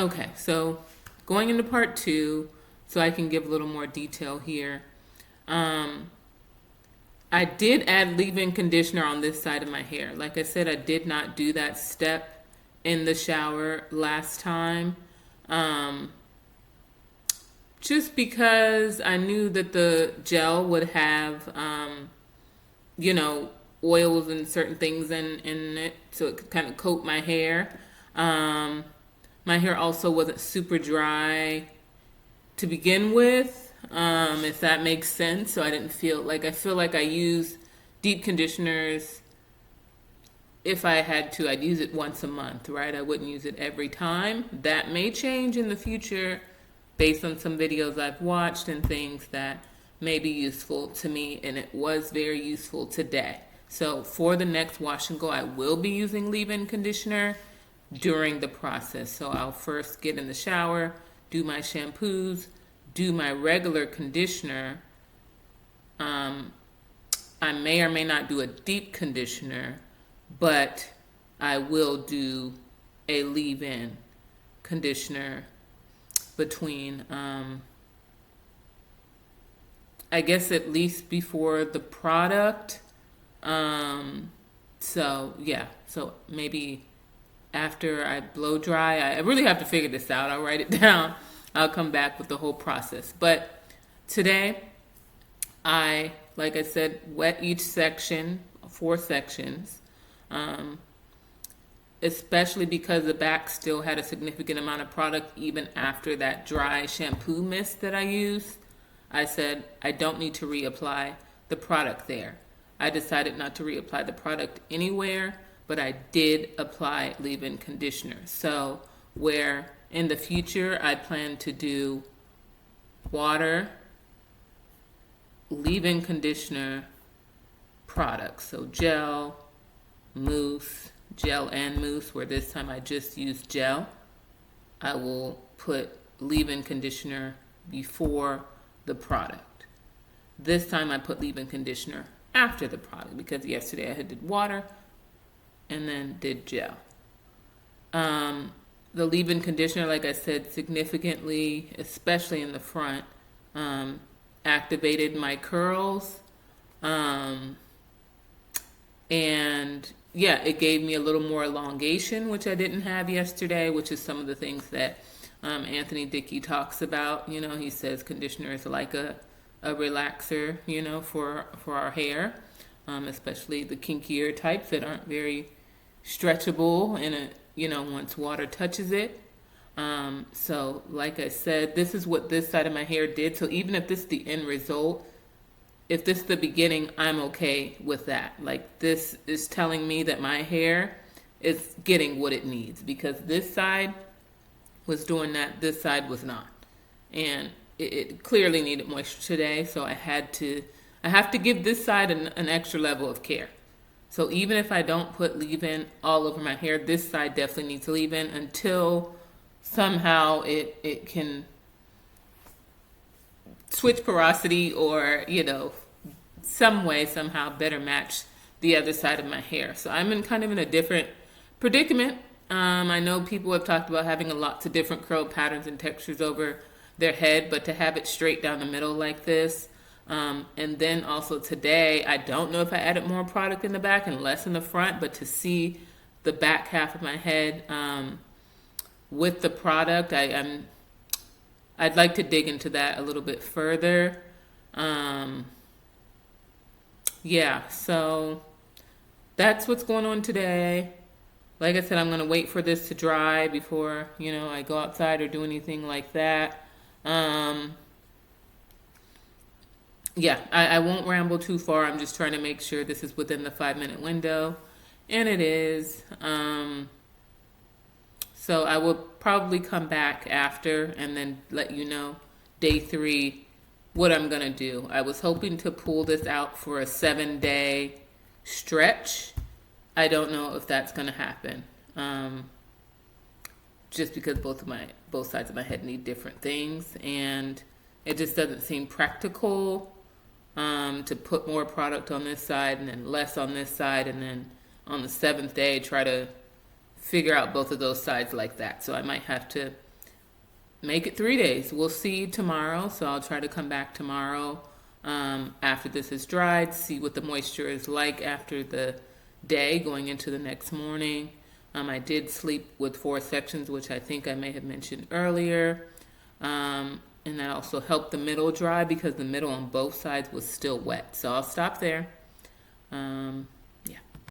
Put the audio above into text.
Okay, so going into part two, so I can give a little more detail here. Um, I did add leave-in conditioner on this side of my hair. Like I said, I did not do that step in the shower last time. Um, just because I knew that the gel would have, you know, oils and certain things in it, so it could kind of coat my hair. Um, my hair also wasn't super dry to begin with, if that makes sense. So I didn't feel like, I feel like I use deep conditioners. If I had to, I'd use it once a month, right? I wouldn't use it every time. That may change in the future based on some videos I've watched and things that may be useful to me, and it was very useful today. So for the next wash and go, I will be using leave-in conditioner during the process. So I'll first get in the shower, do my shampoos, do my regular conditioner. I may or may not do a deep conditioner, but I will do a leave-in conditioner between, I guess at least before the product. So yeah, so maybe after I blow dry, I really have to figure this out. I'll write it down. I'll come back with the whole process. But today, like I said, wet each section, 4 sections, especially because the back still had a significant amount of product even after that dry shampoo mist that I used. I said I don't need to reapply the product there. I decided not to reapply the product anywhere, but I did apply leave-in conditioner. So where in the future I plan to do water, leave-in conditioner, products. So gel, mousse, gel and mousse, where this time I just used gel. I will put leave-in conditioner before the product. This time I put leave-in conditioner after the product because yesterday I had did water and then did gel. The leave-in conditioner, like I said, significantly, especially in the front, activated my curls. And yeah, it gave me a little more elongation, which I didn't have yesterday, which is some of the things that Anthony Dickey talks about. You know, he says conditioner is like a relaxer, you know, for our hair, especially the kinkier types that aren't very stretchable in a, you know, once water touches it. So like I said, this is what this side of my hair did. So even if this is the end result, if this is the beginning, I'm okay with that. Like, this is telling me that my hair is getting what it needs, because this side was doing that, this side was not. And it clearly needed moisture today, so I have to give this side an extra level of care. So even if I don't put leave-in all over my hair, this side definitely needs to leave-in until somehow it can switch porosity, or, you know, some way, somehow better match the other side of my hair. So I'm in a different predicament. I know people have talked about having lots of different curl patterns and textures over their head, but to have it straight down the middle like this, and then also today, I don't know if I added more product in the back and less in the front, but to see the back half of my head with the product, I'd like to dig into that a little bit further. Yeah, so that's what's going on today. Like I said, I'm going to wait for this to dry before, you know, I go outside or do anything like that. Yeah, I won't ramble too far. I'm just trying to make sure this is within the 5-minute window. And it is. So I will probably come back after and then let you know day 3 what I'm going to do. I was hoping to pull this out for a 7-day stretch. I don't know if that's going to happen. Just because both sides of my head need different things, and it just doesn't seem practical to put more product on this side and then less on this side, and then on the 7th day try to figure out both of those sides like that. So I might have to make it 3 days. We'll see tomorrow, so I'll try to come back tomorrow after this is dried, see what the moisture is like after the day going into the next morning. I did sleep with 4 sections, which I think I may have mentioned earlier. And that also helped the middle dry because the middle on both sides was still wet. So I'll stop there.